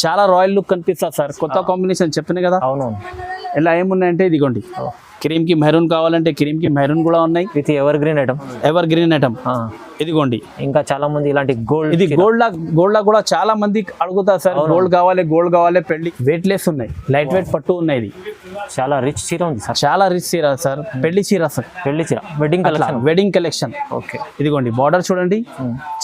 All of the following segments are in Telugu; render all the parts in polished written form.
చాలా రాయల్ లుక్ కనిపిస్తుంది సార్. కొత్త కాంబినేషన్ చెప్పిన కదా. అవునవును. ఇలా ఏమున్నాయంటే ఇదిగోండి, క్రీమ్ కి మెరూన్ కావాలంటే క్రీమ్ కి మెరూన్ కూడా ఉన్నాయి. ఇది ever green item. Ever green item ఇదిగోండి. ఇంకా చాలా మంది ఇలాంటి గోల్డ్, ఇది గోల్డ్ లా కూడా చాలా మంది అడుగుతారు సార్. గోల్డ్ కావాలి పెళ్లి. వెయిట్ లెస్ ఉన్నాయి, లైట్ వెయిట్ పట్టు ఉన్నాయి. ఇది చాలా రిచ్ చీర ఉంది సార్. చాలా రిచ్ చీర సార్. పెళ్లి చీర సార్. పెళ్లి చీర వెడ్డింగ్ కలెక్షన్. ఓకే. ఇదిగోండి బార్డర్ చూడండి,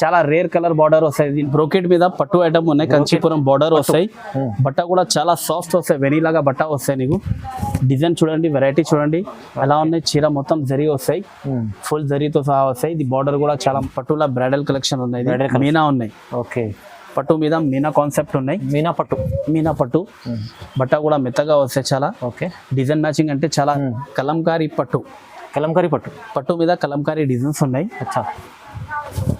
చాలా రేర్ కలర్ బార్డర్ వస్తాయి. బ్రోకెట్ మీద పట్టు ఐటమ్ ఉన్నాయి. కంచీపురం బార్డర్ వస్తాయి. బట్ట కూడా చాలా సాఫ్ట్ వస్తాయి. వెనీలాగా బట్ట వస్తాయి. నీకు డిజైన్ చూడండి, వెరైటీ చూడండి ఎలా ఉన్నాయి. చీర మొత్తం జరీ వస్తాయి, ఫుల్ జరీతో సహా వస్తాయి. ఇది బార్డర్ కూడా చాలా పట్టులా బ్రైడల్ కలెక్షన్ ఉన్నాయి. మీనా ఉన్నాయి. ఓకే. పట్టు మీద మీనా కాన్సెప్ట్ ఉన్నాయి. మీనా పట్టు బట్ట కూడా మెత్తగా వస్తాయి చాలా. ఓకే. డిజైన్ మ్యాచింగ్ అంటే చాలా కలంకారీ పట్టు మీద కలంకారీ డిజైన్స్ ఉన్నాయి. అచ్చా.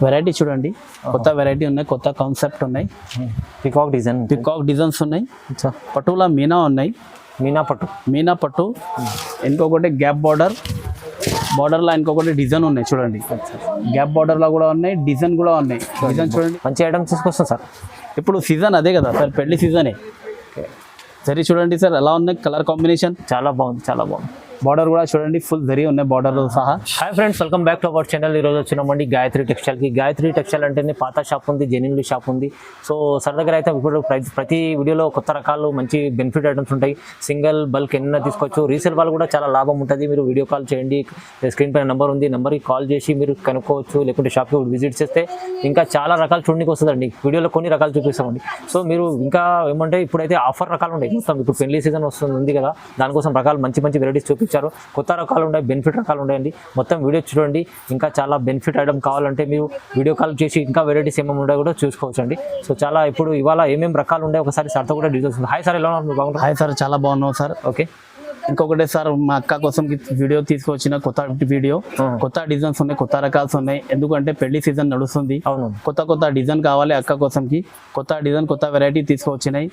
వెరైటీ చూడండి, కొత్త వెరైటీ ఉన్నాయి, కొత్త కాన్సెప్ట్ ఉన్నాయి. పికాక్ డిజైన్స్ ఉన్నాయి. పట్టులా మీనా ఉన్నాయి. మీనా పట్టు ఇంకొకటి గ్యాప్ బార్డర్ లా ఇంకొకటి డిజైన్ ఉన్నాయి చూడండి. గ్యాప్ బార్డర్ లా కూడా ఉన్నాయి, డిజైన్ కూడా ఉన్నాయి. డిజైన్ చూడండి, మంచి ఐటమ్స్ తీసుకొస్తాం సార్. ఇప్పుడు సీజన్ అదే కదా సార్, పెళ్లి సీజనే. సరే చూడండి సార్ ఎలా ఉన్నాయి. కలర్ కాంబినేషన్ చాలా బాగుంది. బార్డర్ కూడా చూడండి, ఫుల్ జరీ ఉన్నాయి బార్డర్ సహా. Hi friends, welcome back to our channel. ఈరోజు వచ్చినామండి గాయత్రి టెక్స్టైల్కి. గాయత్రి టెక్స్టైల్ అంటేనే పాత షాప్ ఉంది, జెన్యున్ షాప్ ఉంది. సో సార్ దగ్గర అయితే ఇప్పుడు ప్రతి వీడియోలో కొత్త రకాలు మంచి బెనిఫిట్ ఐటమ్స్ ఉంటాయి. సింగిల్ బల్క్ ఎన్న తీసుకోవచ్చు. రీసేల్ వాళ్ళు కూడా చాలా లాభం ఉంటుంది. మీరు వీడియో కాల్ చేయండి, స్క్రీన్ పైన నెంబర్ ఉంది, నెంబర్కి కాల్ చేసి మీరు కనుక్కోవచ్చు. లేకుంటే షాప్కి విజిట్ చేస్తే ఇంకా చాలా రకాలు చూడడానికి వస్తుందండి. వీడియోలో కొన్ని రకాలు చూపిస్తామండి. సో మీరు ఇంకా ఏమంటే ఇప్పుడైతే ఆఫర్ రకాలు ఉన్నాయి మొత్తం. ఇప్పుడు పెళ్లి సీజన్ ఉంది కదా, దానికోసం రకాలు మంచి వెరైటీస్ చూపించారు. కొత్త రకాలు ఉన్నాయి, బెనిఫిట్ రకాలు ఉన్నాయండి. మొత్తం వీడియో చూడండి. ఇంకా చాలా బెనిఫిట్ ఐటమ్ కావాలంటే మీరు వీడియో కాల్ చేసి ఇంకా వెరైటీస్ ఏమేమి ఉన్నాయో కూడా చూసుకోవచ్చు అండి. సో చాలా ఇప్పుడు ఇవాళ ఏమేమి రకాలు ఉన్నాయో ఒకసారి సార్తో కూడా డీటెయిల్స్. హాయ్ సార్, ఎలా ఉన్నారు? బాగుంటుంది. హాయ్ సార్, చాలా బాగున్నావు సార్. ఓకే. ఇంకొకటి సార్, మా అక్క కోసం వీడియో తీసుకొచ్చిన కొత్త వీడియో. కొత్త డిజైన్స్ ఉన్నాయి, కొత్త రకాల్స్ ఉన్నాయి. ఎందుకంటే పెళ్లి సీజన్ నడుస్తుంది. అవును. కొత్త డిజైన్ కావాలి అక్క కోసంకి. కొత్త డిజైన్, కొత్త వెరైటీ తీసుకొచ్చినాయి.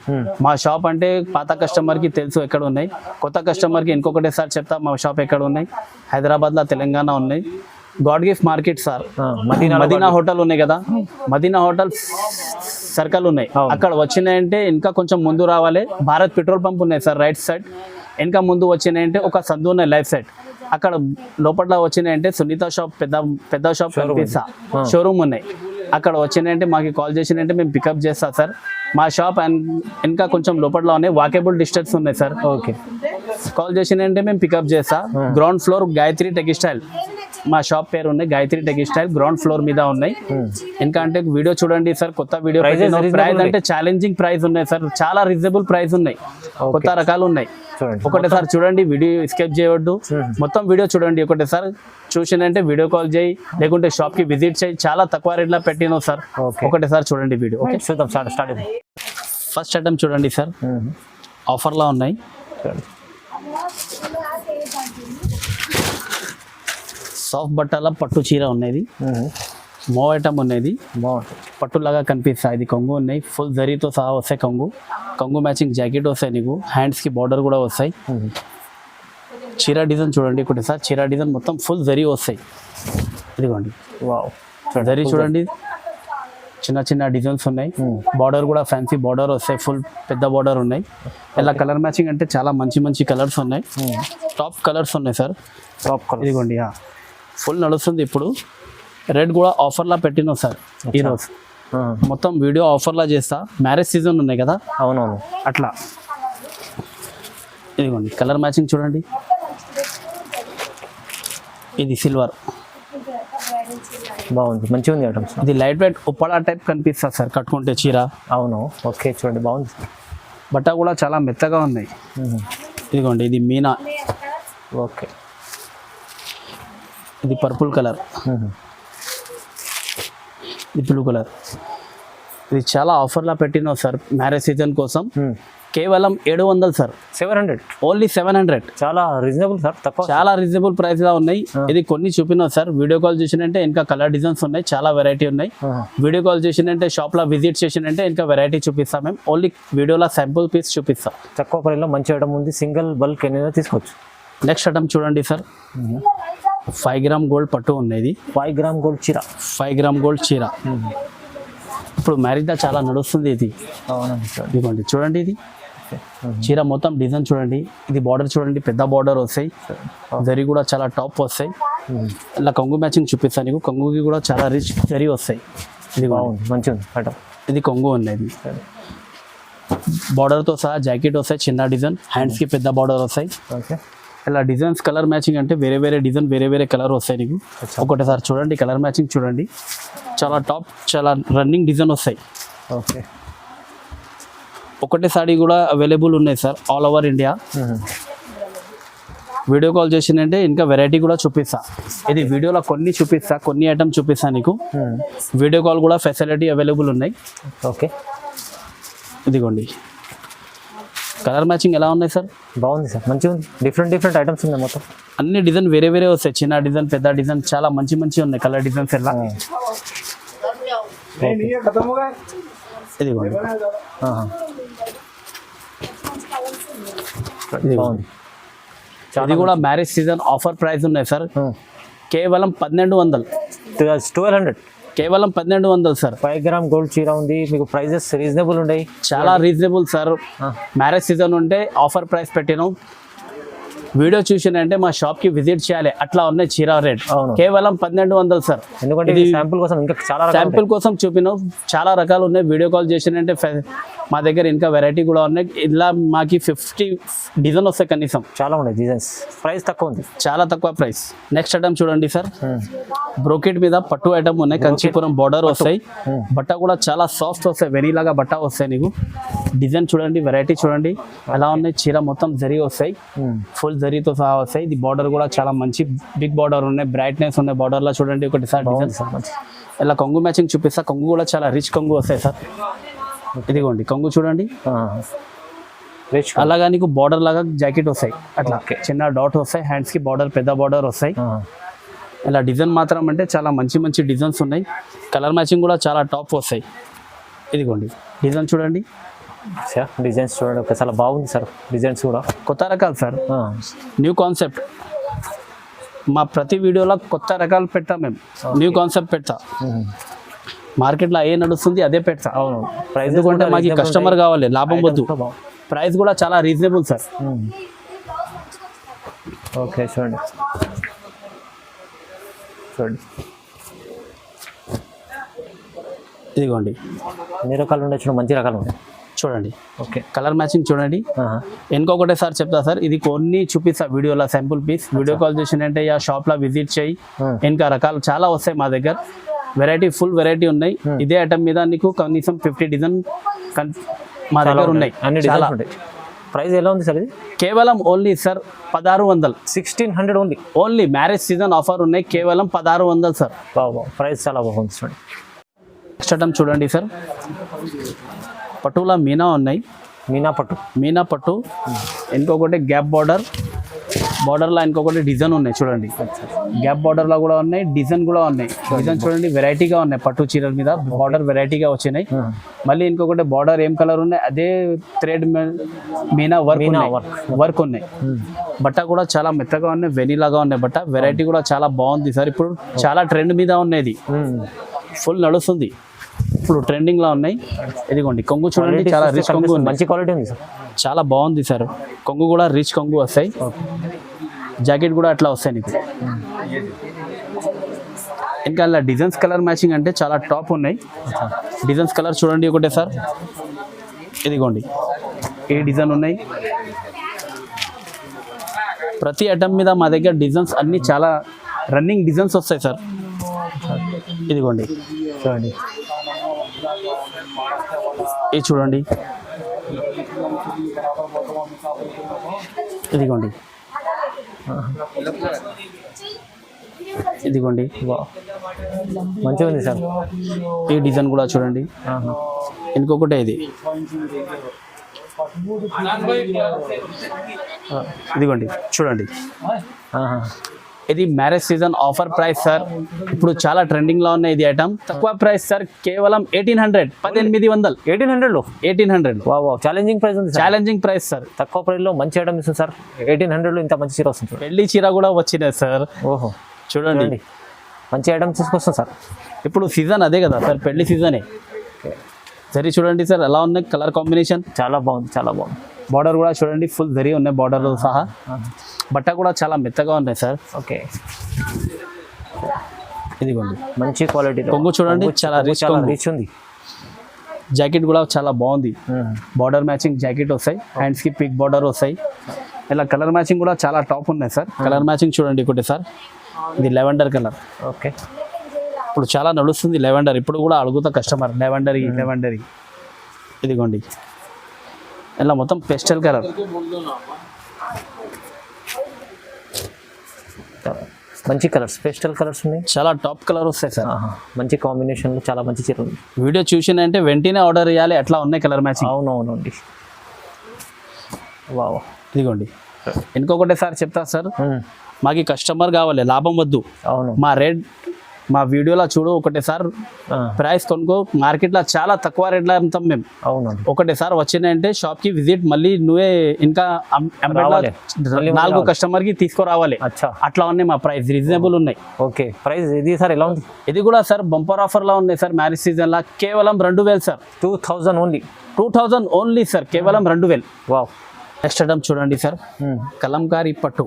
మా షాప్ అంటే పాత కస్టమర్ కి తెలుసు ఎక్కడ ఉన్నాయి. కొత్త కస్టమర్ కి ఇంకొకటి సార్ చెప్తా, మా షాప్ ఎక్కడ ఉన్నాయి. హైదరాబాద్ లో, తెలంగాణ ఉన్నాయి. God gift market sir. Madina hotel ఉన్నాయి కదా, మదీనా హోటల్ సర్కిల్ ఉన్నాయి. అక్కడ వచ్చినాయంటే ఇంకా కొంచెం ముందు రావాలి. భారత్ పెట్రోల్ పంప్ ఉన్నాయి సార్ రైట్ సైడ్. ఇంకా ముందు వచ్చినాయంటే ఒక సందు ఉన్నాయి లెఫ్ట్ సైడ్. అక్కడ లోపల వచ్చినాయంటే సునీత షాప్, పెద్ద షాప్ కనిపిస్తా, షోరూమ్ ఉన్నాయి. అక్కడ వచ్చినాయంటే మాకు కాల్ చేసినంటే మేము పికప్ చేస్తాం సార్. మా షాప్ ఇంకా కొంచెం లోపల ఉన్నాయి, వాకేబుల్ డిస్టెన్స్ ఉన్నాయి సార్. ఓకే. కాల్ చేసినంటే మేము పికప్ చేస్తా. గ్రౌండ్ ఫ్లోర్ గాయత్రి టెక్స్టైల్, మా షాప్ పేరు ఉన్నాయి గాయత్రి టెక్స్టైల్. గ్రౌండ్ ఫ్లోర్ మీద ఉన్నాయి. ఇంకా అంటే వీడియో చూడండి సార్, కొత్త వీడియో. ప్రైస్ అంటే ఛాలెంజింగ్ ప్రైస్ ఉన్నాయి సార్, చాలా రీజనబుల్ ప్రైస్ ఉన్నాయి. కొత్త రకాలు ఉన్నాయి. ఒకటేసారి చూడండి, వీడియో స్కిప్ చేయవద్దు, మొత్తం వీడియో చూడండి. ఒకటేసారి చూసినంటే వీడియో కాల్ చేయి, లేకుంటే షాప్ కి విజిట్ చేయి. చాలా తక్కువ రేట్లో పెట్టినాం సార్. ఒకటేసారి చూడండి వీడియో. ఓకే, చూద్దాం. స్టార్ట్. ఫస్ట్ ఐటమ్ చూడండి సార్, ఆఫర్లా ఉన్నాయి. సాఫ్ట్ బట్టల పట్టు చీర ఉన్నది. మో ఐటమ్ ఉన్నది. పట్టులాగా కనిపిస్తాయి. ఇది కొంగు ఉన్నాయి, ఫుల్ జరీతో సహా వస్తాయి. కొంగు మ్యాచింగ్ జాకెట్ వస్తాయి. నీకు హ్యాండ్స్ కి బార్డర్ కూడా వస్తాయి. చీర డిజైన్ చూడండి ఒకటిసారి. చీర డిజైన్ మొత్తం ఫుల్ జరీ వస్తాయి. ఇదిగోండి, జరీ చూడండి, చిన్న డిజైన్స్ ఉన్నాయి. బార్డర్ కూడా ఫ్యాన్సీ బార్డర్ వస్తాయి, ఫుల్ పెద్ద బార్డర్ ఉన్నాయి. ఇలా కలర్ మ్యాచింగ్ అంటే చాలా మంచి కలర్స్ ఉన్నాయి. టాప్ కలర్స్ ఉన్నాయి సార్. ఇదిగోండి, ఫుల్ నడుస్తుంది ఇప్పుడు. రెడ్ కూడా ఆఫర్లా పెట్టినాం సార్ ఈరోజు. మొత్తం వీడియో ఆఫర్లా చేస్తా. మ్యారేజ్ సీజన్ ఉన్నాయి కదా. అవునవును. అట్లా ఇదిగోండి, కలర్ మ్యాచింగ్ చూడండి. ఇది సిల్వర్, బాగుంది, మంచిగా ఉంది ఐటమ్స్. ఇది లైట్ వెయిట్ ఉప్పడా టైప్ కనిపిస్తుంది సార్ కట్టుకుంటే చీర. అవును. ఓకే, చూడండి, బాగుంది. బట్ట కూడా చాలా మెత్తగా ఉన్నాయి. ఇదిగోండి, ఇది మీనా. ఓకే. ఇది పర్పుల్ కలర్, ఇది బ్లూ కలర్. ఇది చాలా ఆఫర్లా పెట్టినావు సార్ మ్యారేజ్ సీజన్ కోసం. కేవలం 700 సార్. 700, ఓన్లీ 700. చాలా రీజనబుల్ సార్, తక్కువ. చాలా రీజనబుల్ ప్రైస్ గా ఉన్నాయి. ఇది కొన్ని చూపినావు సార్. వీడియో కాల్ చేసినంటే ఇంకా కలర్ డిజైన్స్ ఉన్నాయి, చాలా వెరైటీ ఉన్నాయి. వీడియో కాల్ చేసినంటే షాప్ లో విజిట్ చేసినంటే ఇంకా వెరైటీ చూపిస్తాం మేము. ఓన్లీ వీడియోలో శాంపుల్ పీస్ చూపిస్తాం. తక్కువ ప్రైస్లో మంచి ఐటమ్ ఉంది. సింగిల్ బల్క్ ఎన్నైనా తీసుకోవచ్చు. నెక్స్ట్ ఐటమ్ చూడండి సార్, 5 గ్రామ్ గోల్డ్ పట్టు ఉన్నది. 5 గ్రామ్ గోల్డ్ చీర. 5 గ్రామ్ గోల్డ్ చీర. ఇప్పుడు మ్యారేజ్ దా చాలా నడుస్తుంది ఇది. అవునండి సార్. ఇదిగోండి చూడండి, ఇది చీర మొత్తం డిజైన్ చూడండి, ఇది బార్డర్ చూడండి, పెద్ద బార్డర్ వస్తాయి, జరీ కూడా చాలా టాప్ వస్తాయి. ఇలా కొంగు మ్యాచింగ్ చూపిస్తాను నీకు, కొంగుకి కూడా చాలా రిచ్ జరీ వస్తాయి. ఇది బాగుంది, మంచిగా ఉంది మేడం. ఇది కొంగు ఉన్నది, బార్డర్తో సహా జాకెట్ వస్తాయి, చిన్న డిజైన్, హ్యాండ్స్కి పెద్ద బార్డర్ వస్తాయి. ఓకే. ఇలా డిజైన్స్ కలర్ మ్యాచింగ్ అంటే వేరే వేరే డిజైన్ వేరే వేరే కలర్ వస్తాయి నీకు. ఒకటిసారి చూడండి కలర్ మ్యాచింగ్ చూడండి, చాలా టాప్ చాలా రన్నింగ్ డిజైన్ వస్తాయి. ఓకే. ఒకటే సారీ కూడా అవైలబుల్ ఉన్నాయి sir all over India. Video call చేసిందంటే ఇంకా వెరైటీ కూడా చూపిస్తా. ఇది వీడియోలో కొన్ని చూపిస్తా, కొన్ని ఐటమ్ చూపిస్తా నీకు. వీడియో కాల్ కూడా ఫెసిలిటీ అవైలబుల్ ఉన్నాయి. ఓకే. ఇదిగోండి కలర్ మ్యాచింగ్ ఎలా ఉన్నాయి సార్? బాగుంది సార్, మంచిగా ఉంది. డిఫరెంట్ ఐటమ్స్ ఉన్నాయి మొత్తం. అన్ని డిజైన్ వేరే వేరే వస్తాయి, చిన్న డిజైన్ పెద్ద డిజైన్ చాలా మంచి ఉన్నాయి కలర్ డిజైన్స్ ఎలా. ఇదిగోండి బాగుంది. ఇది కూడా మ్యారేజ్ సీజన్ ఆఫర్ ప్రైస్ ఉన్నాయి సార్, కేవలం 1200. 1200, కేవలం 1200 సార్. 5 గ్రామ్ గోల్డ్ చీర ఉంది మీకు, ప్రైజెస్ రీజనబుల్ ఉన్నాయి, చాలా రీజనబుల్ సార్. మ్యారేజ్ సీజన్ ఉంటే ఆఫర్ ప్రైస్ పెట్టినాం. వీడియో చూసినంటే మా షాప్కి విజిట్ చేయాలి, అట్లా ఉన్నాయి చీర రేట్. కేవలం 1200 సార్. ఎందుకంటే శాంపుల్ కోసం ఇంకా చాలా శాంపుల్ కోసం చూపినాం, చాలా రకాలు ఉన్నాయి. వీడియో కాల్ చేసినంటే మా దగ్గర ఇంకా వెరైటీ కూడా ఉన్నాయి. ఇలా మాకి 50 డిజైన్ వస్తాయి కనీసం, చాలా ఉన్నాయి డిజైన్స్. ప్రైస్ తక్కువ ఉంది, చాలా తక్కువ ప్రైస్. నెక్స్ట్ ఐటమ్ చూడండి సార్, బ్రోకెట్ మీద పట్టు ఐటమ్ ఉన్నాయి, కంచీపురం బార్డర్ వస్తాయి, బట్ట కూడా చాలా సాఫ్ట్ వస్తాయి, వెనీలాగా బట్ట వస్తాయి నీకు. డిజైన్ చూడండి, వెరైటీ చూడండి ఎలా ఉన్నాయి. చీర మొత్తం జరీ వస్తాయి, ఫుల్ జరీతో సహా వస్తాయి. ఇది బార్డర్ కూడా చాలా మంచి బిగ్ బార్డర్ ఉన్నాయి, బ్రైట్నెస్ ఉన్నాయి బార్డర్లో చూడండి. ఒకటిసారి డిజైన్ ఇలా కొంగు మ్యాచింగ్ చూపిస్తా. కొంగు కూడా చాలా రిచ్ కొంగు వస్తాయి సార్. ఇదిగోండి కొంగు చూడండి, అలాగా నీకు బార్డర్ లాగా జాకెట్ వస్తాయి, అట్లా చిన్న డాట్ వస్తాయి, హ్యాండ్స్ కి బార్డర్ పెద్ద బార్డర్ వస్తాయి. ఇలా డిజైన్ మాత్రం అంటే చాలా మంచి డిజైన్స్ ఉన్నాయి. కలర్ మ్యాచింగ్ కూడా చాలా టాప్ వస్తాయి. ఇదిగోండి డిజైన్ చూడండి, డిజైన్స్ చూడండి, ఒక చాలా బాగుంది సార్. డిజైన్స్ కూడా కొత్త రకాలు సార్, న్యూ కాన్సెప్ట్. మా ప్రతి వీడియోలో కొత్త రకాలు పెడతాం మేము, న్యూ కాన్సెప్ట్ పెడతా. మార్కెట్లో ఏ నడుస్తుంది అదే పెడతా. అవును, ప్రైస్ ఎందుకంటే మాకు కస్టమర్ కావాలి, లాభం వద్దు. ప్రైస్ కూడా చాలా రీజనబుల్ సార్. ఓకే చూడండి ఇదిగోండి ఎన్ని రకాలు ఉన్నాయి చూడండి, మంచి రకాలు ఉన్నాయి చూడండి. ఓకే. కలర్ మ్యాచింగ్ చూడండి. ఇంకొకటే సార్ చెప్తా సార్, ఇది కొన్ని చూపిస్తా వీడియోలో శాంపుల్ పీస్. వీడియో కాల్ చేసినంటే ఆ షాప్లో విజిట్ చేయి, ఇంకా రకాలు చాలా వస్తాయి మా దగ్గర. వెరైటీ ఫుల్ వెరైటీ ఉన్నాయి. ఇదే ఐటమ్ మీద నీకు కనీసం 50 డిజైన్ మా దగ్గర ఉన్నాయి. అన్ని డిజైన్స్ ఉంటాయి. ప్రైస్ ఎలా ఉంది సార్ ఇది? కేవలం only sir 1600, 1600 only. Only marriage season offer ఉన్నాయి, కేవలం 1600 సార్. ప్రైస్ చాలా బాగుంది చూడండి. నెక్స్ట్ ఐటమ్ చూడండి సార్, పట్టులా మీనా ఉన్నాయి, మీనా పట్టు. ఇంకొకటి గ్యాప్ బార్డర్లో ఇంకొకటి డిజైన్ ఉన్నాయి చూడండి. గ్యాప్ బార్డర్లో కూడా ఉన్నాయి, డిజైన్ కూడా ఉన్నాయి. డిజైన్ చూడండి వెరైటీగా ఉన్నాయి, పట్టు చీరల మీద బార్డర్ వెరైటీగా వచ్చినాయి. మళ్ళీ ఇంకొకటి బార్డర్ ఏం కలర్ ఉన్నాయి, అదే థ్రెడ్ మీనా వర్క్ ఉన్నాయి. బట్ట కూడా చాలా మెత్తగా ఉన్నాయి, వెనీలాగా ఉన్నాయి బట్ట. వెరైటీ కూడా చాలా బాగుంది సార్. ఇప్పుడు చాలా ట్రెండ్ మీద ఉన్నది, ఫుల్ నడుస్తుంది, ఇప్పుడు ట్రెండింగ్ లో ఉన్నాయి. ఇదిగోండి కొంగు చూడండి, చాలా రిచ్ కొంగు, మంచి క్వాలిటీ ఉంది సార్, చాలా బాగుంది సార్. కొంగు కూడా రిచ్ కొంగు వస్తాయి, జాకెట్ కూడా అట్లా వస్తాయి నీకు. ఇంకా అలా డిజైన్స్ కలర్ మ్యాచింగ్ అంటే చాలా టాప్ ఉన్నాయి. డిజైన్స్ కలర్ చూడండి ఒకటే సార్. ఇదిగోండి ఏ డిజైన్ ఉన్నాయి. ప్రతి ఐటమ్ మీద మా దగ్గర డిజైన్స్ అన్ని చాలా రన్నింగ్ డిజైన్స్ వస్తాయి సార్. ఇదిగోండి చూడండి, ఇది చూడండి. ఇదిగోండి మంచిగా ఉంది సార్. ఈ డిజైన్ కూడా చూడండి. ఇంకొకటి ఇది, ఇదిగోండి చూడండి. ఇది marriage season offer price sir. ఇప్పుడు చాలా ట్రెండింగ్ లో ఉన్నాయి ఇది ఐటమ్. తక్కువ ప్రైస్ సార్, కేవలం 1800, 1800. 1800. ఛాలెంజింగ్ ప్రైస్ ఉంది, ఛాలెంజింగ్ ప్రైస్ సార్. తక్కువ ప్రైస్ లో మంచి ఐటమ్ ఇస్తుంది సార్. 1800 లో ఇంత మంచి చీర వస్తుంది. పెళ్లి చీర కూడా వచ్చినాయి సార్. ఓహో చూడండి, మంచి ఐటమ్ తీసుకొస్తాం సార్. ఇప్పుడు సీజన్ అదే కదా సార్, పెళ్లి సీజనే. ఓకే, జరీ చూడండి సార్ ఎలా ఉన్నాయి కలర్ కాంబినేషన్. చాలా బాగుంది, చాలా బాగుంది. బార్డర్ కూడా చూడండి ఫుల్ జరీ ఉన్నాయి బార్డర్ సహా. బట్ట కూడా చాలా మెత్తగా ఉన్నాయి సార్. ఓకే, ఇదిగోండి మంచి క్వాలిటీ. కొంగు చూడండి చాలా రిచ్ రిచ్ ఉంది. జాకెట్ కూడా చాలా బాగుంది. బార్డర్ మ్యాచింగ్ జాకెట్ వస్తాయి, హ్యాండ్స్ కి పిక్ బార్డర్ వస్తాయి. ఇలా కలర్ మ్యాచింగ్ కూడా చాలా టాప్ ఉన్నాయి సార్. కలర్ మ్యాచింగ్ చూడండి ఒకటి సార్, ఇది లెవెండర్ కలర్. ఓకే, ఇప్పుడు చాలా నడుస్తుంది లెవెండర్. ఇప్పుడు కూడా అడుగుతా కస్టమర్ లెవెండరీ. ఇదిగోండి ఇలా మొత్తం పెస్టల్ కలర్. మంచి కలర్స్, పేస్టల్ కలర్స్ ఉన్నాయి. చాలా టాప్ కలర్ వస్తాయి సార్. మంచి కాంబినేషన్లో చాలా మంచి చీర ఉంది. వీడియో చూసిందంటే వెంటనే ఆర్డర్ చేయాలి, అట్లా ఉన్నాయి కలర్ మ్యాచింగ్. అవునవునండి. వావ్, ఇదిగోండి ఇంకొకటి సార్ చెప్తా సార్, మాకు కస్టమర్ కావాలి, లాభం వద్దు. అవును, మా రేట్ మా వీడియోలో చూడు ఒకటేసారి ప్రైస్ కొనుక్కో. మార్కెట్లో చాలా తక్కువ రేట్లో అమ్ముతాం మేము. అవునండి. ఒకటేసారి వచ్చినాయంటే షాప్కి విజిట్, మళ్ళీ నువ్వే ఇంకా 4 కస్టమర్కి తీసుకురావాలి. అట్లా ఉన్నాయి మా ప్రైస్, రీజనబుల్ ఉన్నాయి. ఓకే, ప్రైస్ ఇది సార్ ఎలా ఉంది? ఇది కూడా సార్ బంపర్ ఆఫర్లో ఉన్నాయి సార్. మ్యారేజ్ సీజన్లో కేవలం 2000 సార్. 2000 ఓన్లీ. 2000 ఓన్లీ సార్, కేవలం 2000. వావ్. నెక్స్ట్ ఐటమ్ చూడండి సార్, కలంకారీ పట్టు.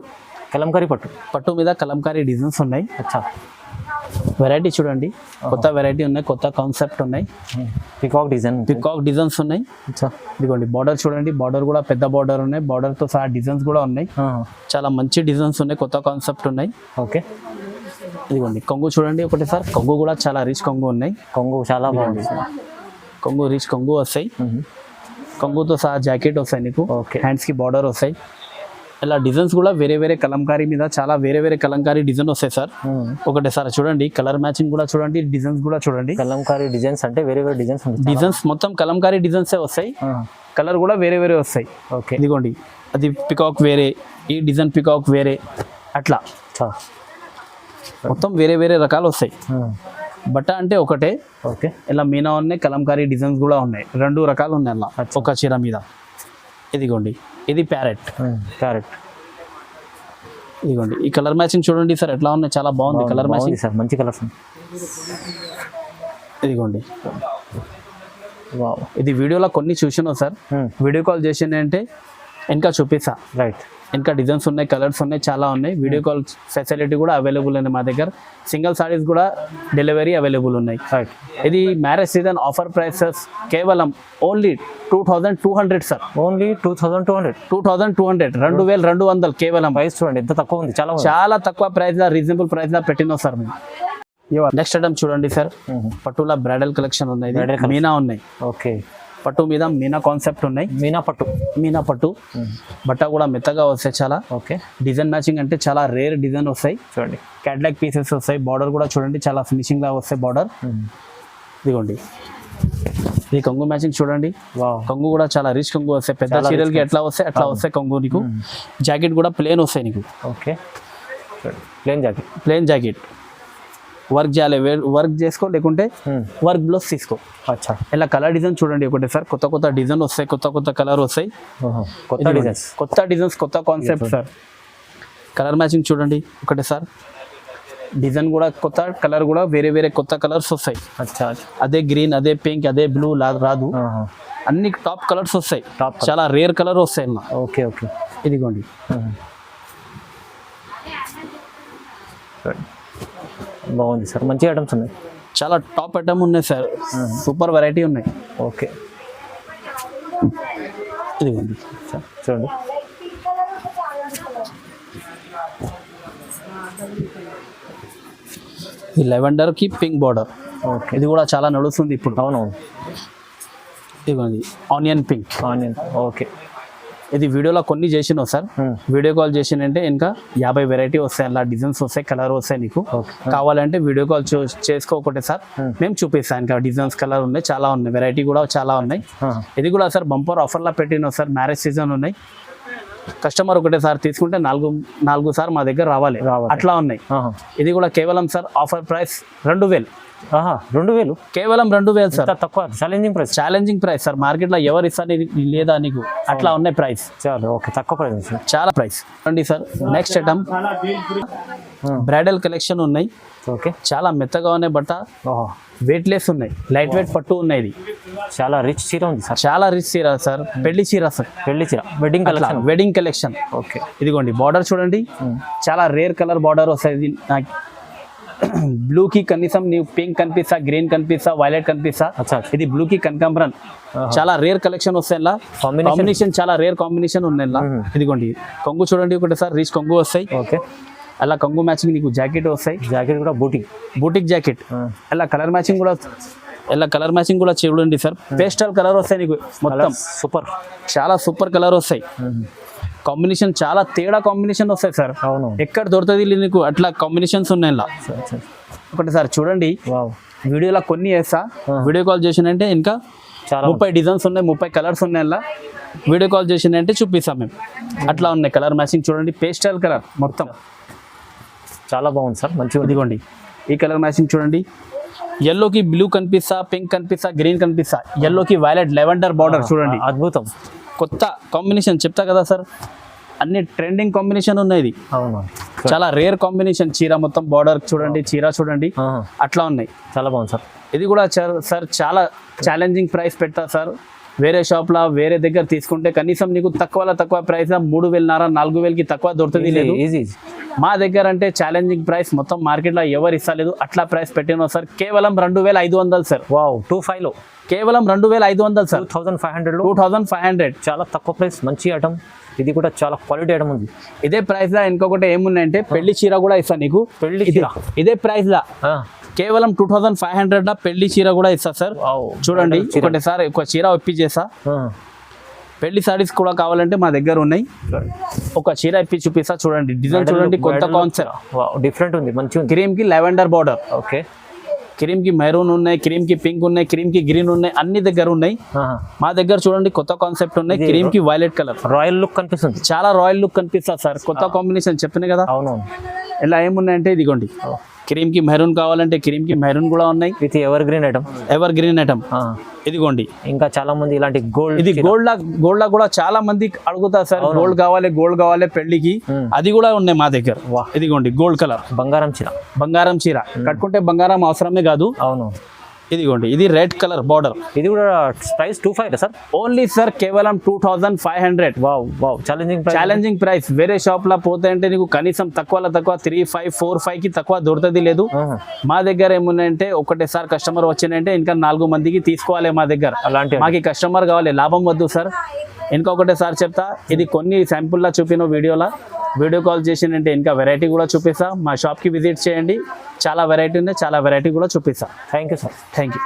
కలంకారీ పట్టు, పట్టు మీద కలంకారీ డిజైన్స్ ఉన్నాయి. అచ్చా, వెరైటీ చూడండి, కొత్త వెరైటీ ఉన్నాయి, కొత్త కాన్సెప్ట్ ఉన్నాయి. పికాక్ డిజైన్స్ ఉన్నాయి. ఇదిగోండి బార్డర్ చూడండి, బార్డర్ కూడా పెద్ద బార్డర్ ఉన్నాయి. బార్డర్ తో సహా డిజైన్స్ కూడా ఉన్నాయి. చాలా మంచి డిజైన్స్ ఉన్నాయి, కొత్త కాన్సెప్ట్ ఉన్నాయి. ఓకే, ఇదిగోండి కొంగు చూడండి ఒకటి సార్. కొంగు కూడా చాలా రిచ్ కొంగు ఉన్నాయి. కొంగు చాలా బాగుంది. కొంగు రిచ్ కొంగు వస్తాయి. కొంగుతో సహా జాకెట్ వస్తాయి నీకు. హ్యాండ్స్ కి బార్డర్ వస్తాయి. ఇలా డిజైన్స్ కూడా వేరే వేరే కలంకారీ మీద చాలా వేరే వేరే కలంకారీ డిజైన్ వస్తాయి సార్. ఒకటే సార్ చూడండి, కలర్ మ్యాచింగ్ కూడా చూడండి, డిజైన్స్ కూడా చూడండి. కలంకారీ డిజైన్స్ అంటే వేరే వేరే డిజైన్స్ మొత్తం కలంకారీ డిజైన్స్ వస్తాయి. కలర్ కూడా వేరే వేరే వస్తాయి. ఓకే, ఇదిగోండి అది పికాక్ వేరే, ఈ డిజైన్ పికాక్ వేరే, అట్లా మొత్తం వేరే వేరే రకాలు వస్తాయి. బట్ట అంటే ఒకటే. ఓకే, ఇలా మీనా ఉన్నాయి, కలంకారీ డిజైన్స్ కూడా ఉన్నాయి. 2 రకాలు ఉన్నాయి అలా ఒక చీర మీద. ఇదిగోండి ఇది ప్యారెట్. ఇదిగోండి ఈ కలర్ మ్యాచింగ్ చూడండి సార్ ఎట్లా ఉన్నాయి, చాలా బాగుంది కలర్ మ్యాచింగ్ సార్. మంచి కలర్స్. ఇదిగోండి ఇది వీడియోలో కొన్ని చూసినావు సార్. వీడియో కాల్ చేసిందంటే ఇంకా చూపిస్తా. రైట్, ఇంకా డిజైన్స్ ఉన్నాయి, కలర్స్ ఉన్నాయి, చాలా ఉన్నాయి. వీడియో కాల్ ఫెసిలిటీ కూడా అవైలబుల్ ఉంది మా దగ్గర. సింగిల్ సారీస్ కూడా డెలివరీ అవైలబుల్ ఉన్నాయి. ఇది మ్యారేజ్ సీజన్ ఆఫర్ ప్రైసెస్ కేవలం ఓన్లీ 2200 సార్. ఓన్లీ 2200. 2200 కేవలం. ప్రైస్ చూడండి ఎంత తక్కువ ఉంది, చాలా తక్కువ ప్రైస్ లా, రీజనబుల్ ప్రైస్ లా పెట్టినాం సార్ మేము. నెక్స్ట్ ఐటమ్ చూడండి సార్, పట్టులా బ్రైడల్ కలెక్షన్ ఉన్నాయి, మీనా ఉన్నాయి. ఓకే, పట్టు మీద మీనా కాన్సెప్ట్ ఉన్నాయి. మీనా పట్టు బట్ట కూడా మెత్తగా వస్తాయి చాలా. ఓకే, డిజైన్ మ్యాచింగ్ అంటే చాలా రేర్ డిజైన్ వస్తాయి. చూడండి క్యాట్లాగ్ పీసెస్ వస్తాయి. బార్డర్ కూడా చూడండి చాలా ఫినిషింగ్ లా వస్తాయి బార్డర్. ఇదిగోండి ఈ కొంగు మ్యాచింగ్ చూడండి. కొంగు కూడా చాలా రిచ్ కొంగు వస్తాయి. పెద్ద చీరలకి ఎట్లా వస్తాయి అట్లా వస్తాయి కొంగు నీకు. జాకెట్ కూడా ప్లేన్ వస్తాయి నీకు. Okay, plain jacket. వర్క్ చేయాలి, వర్క్ చేసుకో, లేకుంటే వర్క్ బ్లౌజ్ తీసుకో. అచ్చా, ఇలా కలర్ డిజైన్ చూడండి ఒకటి సార్. కొత్త కొత్త డిజైన్ వస్తాయి, కొత్త కొత్త కలర్ వస్తాయి. కొత్త డిజైన్స్, కొత్త కాన్సెప్ట్ సార్. కలర్ మ్యాచింగ్ చూడండి ఒకటి సార్. డిజైన్ కూడా కొత్త, కలర్ కూడా వేరే వేరే కొత్త కలర్స్ వస్తాయి. అచ్చా, అదే గ్రీన్, అదే పింక్, అదే బ్లూ రాదు. అన్ని టాప్ కలర్స్ వస్తాయి. చాలా రేర్ కలర్ వస్తాయి. ఓకే ఓకే, ఇదిగోండి బాగుంది సార్. మంచి ఐటమ్స్ ఉన్నాయి, చాలా టాప్ ఐటమ్ ఉన్నాయి సార్. సూపర్ వెరైటీ ఉన్నాయి. ఓకే, ఇదిగోండి సార్ చూడండి. ఈ లెవెండర్ కి పింక్ బార్డర్. ఓకే, ఇది కూడా చాలా నడుస్తుంది ఇప్పుడు. అవునవును. ఇదిగోండి ఆనియన్ పింక్. ఓకే, ఇది వీడియోలో కొన్ని చేసినావు సార్. వీడియో కాల్ చేసినంటే ఇంకా 50 వెరైటీ వస్తాయి, అలా డిజైన్స్ వస్తాయి, కలర్ వస్తాయి. నీకు కావాలంటే వీడియో కాల్ చేసుకో ఒకటే సార్, మేము చూపిస్తాను. ఇంకా డిజైన్స్ కలర్ ఉన్నాయి, చాలా ఉన్నాయి, వెరైటీ కూడా చాలా ఉన్నాయి. ఇది కూడా సార్ బంపర్ ఆఫర్లా పెట్టినావు సార్. మ్యారేజ్ సీజన్ ఉన్నాయి. కస్టమర్ ఒకటే సార్ తీసుకుంటే 4 సార్ మా దగ్గర రావాలి, అట్లా ఉన్నాయి. ఇది కూడా కేవలం సార్ ఆఫర్ ప్రైస్ 2000. 2000, కేవలం 2000 సార్. తక్కువ, ఛాలెంజింగ్ ప్రైస్ సార్. మార్కెట్లో ఎవరు ఇస్తారు లేదా నీకు, అట్లా ఉన్నాయి ప్రైస్. ఓకే, తక్కువ ప్రైస్, చాలా ప్రైస్ అండి sir. Next item bridal collection ఉన్నాయి, ఓకే. చాలా మెత్తగా ఉన్నాయి బట్ట, ఓహో, వెయిట్ లెస్ ఉన్నాయి, లైట్ వెయిట్ పట్టు ఉన్నాయి. ఇది చాలా రిచ్ చీర ఉంది సార్. చాలా రిచ్ చీర సార్, పెళ్లి చీర సార్, పెళ్లి చీర, wedding collection. Wedding collection. Okay. ఇదిగోండి బార్డర్ చూడండి, చాలా రేర్ కలర్ బార్డర్ వస్తుంది. బ్లూ కి కనీసం నీవు పింక్ కనిపిస్తా, గ్రీన్ కనిపిస్తా, వైలెట్ కనిపిస్తా. అచ్చా. ఇది బ్లూ కి కనకాంబరన్, చాలా రేర్ కలెక్షన్ వస్తాయి. ఇలా కాంబినేషన్ చాలా రేర్ కాంబినేషన్ ఉన్నాయి. ఇలా ఇదిగోండి కొంగు చూడండి, ఒకటి సార్ రిచ్ కొంగు వస్తాయి. ఓకే. అలా కొంగు మ్యాచింగ్ నీకు జాకెట్ వస్తాయి, జాకెట్ కూడా బూటిక్ జాకెట్. అలా కలర్ మ్యాచింగ్ కూడా, ఇలా కలర్ మ్యాచింగ్ కూడా చూడండి సార్, పేస్టల్ కలర్ వస్తాయి నీకు మొత్తం. సూపర్, చాలా సూపర్ కలర్ వస్తాయి. కాంబినేషన్ చాలా తేడా కాంబినేషన్ వస్తాయి సార్. అవును, ఎక్కడ దొరుకుతుంది నీకు అట్లా కాంబినేషన్స్ ఉన్నాయి. ఇలా ఒకటి సార్ చూడండి, వీడియోలో కొన్ని వేస్తా, వీడియో కాల్ చేసినంటే ఇంకా 30 డిజైన్స్ ఉన్నాయి, 30 కలర్స్ ఉన్నాయి. ఇలా వీడియో కాల్ చేసినంటే చూపిస్తాం మేము. అట్లా ఉన్నాయి కలర్ మ్యాచింగ్ చూడండి, పేస్టల్ కలర్ మొత్తం చాలా బాగుంది సార్, మంచిగా. ఇదిగోండి ఈ కలర్ మ్యాచింగ్ చూడండి, ఎల్లోకి బ్లూ కనిపిస్తా, పింక్ కనిపిస్తా, గ్రీన్ కనిపిస్తా, ఎల్లోకి వైలెట్ లెవెండర్ బార్డర్ చూడండి. అద్భుతం, కొత్త కాంబినేషన్ చెప్తా కదా సార్, అన్ని ట్రెండింగ్ కాంబినేషన్ ఉన్నాయి. ఇది అవును, చాలా రేర్ కాంబినేషన్. చీర మొత్తం బార్డర్ చూడండి, చీర చూడండి, అట్లా ఉన్నాయి. చాలా బాగుంది సార్. ఇది కూడా సార్ చాలా ఛాలెంజింగ్ ప్రైస్ పెడతా సార్. వేరే షాప్లో వేరే దగ్గర తీసుకుంటే కనీసం నీకు తక్కువ ప్రైస్ 3,000 4,000కి తక్కువ దొరుకుతుంది లేదు. ఈజీ. మా దగ్గర అంటే ఛాలెంజింగ్ ప్రైస్ మొత్తం మార్కెట్లో ఎవరు ఇస్తలేదు, అట్లా ప్రైస్ పెట్టినా సార్. కేవలం 2,500 సార్. వావ్, 25లో కేవలం 2,500 సార్. 2,500 చాలా తక్కువ ప్రైస్, మంచి ఐటమ్. ఇది కూడా చాలా క్వాలిటీ ఐటమ్ ఉంది. ఇదే ప్రైస్ లా ఇంకొకటి ఏమున్నాయంటే పెళ్లి చీర కూడా ఇస్తాను నీకు. పెళ్లి చీర ఇదే ప్రైస్ లా కేవలం 2,500 లా పెళ్లి చీర కూడా ఇస్తా సార్. చూడండి ఒకటి సార్, ఒక చీర ఇప్పించేస్తా. పెళ్లి సారీస్ కూడా కావాలంటే మా దగ్గర ఉన్నాయి. ఒక చీర ఇప్పి చూపిస్తా చూడండి, డిజైన్ చూడండి, కొత్త కాన్సెప్ట్, డిఫరెంట్ ఉంది, మంచిగా ఉంది. క్రీమ్ కి లెవెండర్ బార్డర్, ఓకే. క్రీమ్ కి మెరూన్ ఉన్నాయి, క్రీమ్ కి పింక్ ఉన్నాయి, క్రీమ్ కి గ్రీన్ ఉన్నాయి, అన్ని దగ్గర ఉన్నాయి. మా దగ్గర చూడండి కొత్త కాన్సెప్ట్ ఉన్నాయి. క్రీమ్ కి వైలెట్ కలర్, రాయల్ లుక్ కనిపిస్తుంది, చాలా రాయల్ లుక్ కనిపిస్తుంది సార్. కొత్త కాంబినేషన్ చెప్పిన కదా. అవునవును. ఇలా ఏమున్నాయంటే ఇదిగోండి, క్రీమ్ కి మెరూన్ కావాలంటే క్రీమ్ కి మెరూన్ కూడా ఉన్నాయి. ఇది ఎవర్ గ్రీన్ ఐటమ్. ఇదిగోండి ఇంకా చాలా మంది ఇలాంటి గోల్డ్, ఇది గోల్డ్ లా కూడా చాలా మంది అడుగుతారు సార్. గోల్డ్ కావాలి పెళ్లికి, అది కూడా ఉన్నాయి మా దగ్గర. ఇదిగోండి గోల్డ్ కలర్ బంగారం చీర కట్టుకుంటే బంగారం అవసరమే కాదు. అవును. ఇదిగోండి ఇది రెడ్ కలర్ బార్డర్. ఇది కూడా ప్రైస్ 25 సార్. ఓన్లీ సార్ కేవలం 2,500. Wow, challenging price. వేరే షాప్ లా పోతే అంటే నీకు కనీసం తక్కువ 3,500, 4,500కి తక్కువ దొరుకుతుంది లేదు. మా దగ్గర ఏమున్నాయంటే ఒకటేసారి కస్టమర్ వచ్చిందంటే ఇంకా 4 మందికి తీసుకోవాలి మా దగ్గర. అలాంటి మాకు కస్టమర్ కావాలి, లాభం వద్దు సార్. ఇంకొకటేసారి చెప్తా, ఇది కొన్ని శాంపుల్లా చూపిన వీడియో కాల్ చేసిందంటే ఇంకా వెరైటీ కూడా చూపిస్తా. మా షాప్కి విజిట్ చేయండి, చాలా వెరైటీ ఉంది, చాలా వెరైటీ కూడా చూపిస్తా. Thank you sir. Thank you.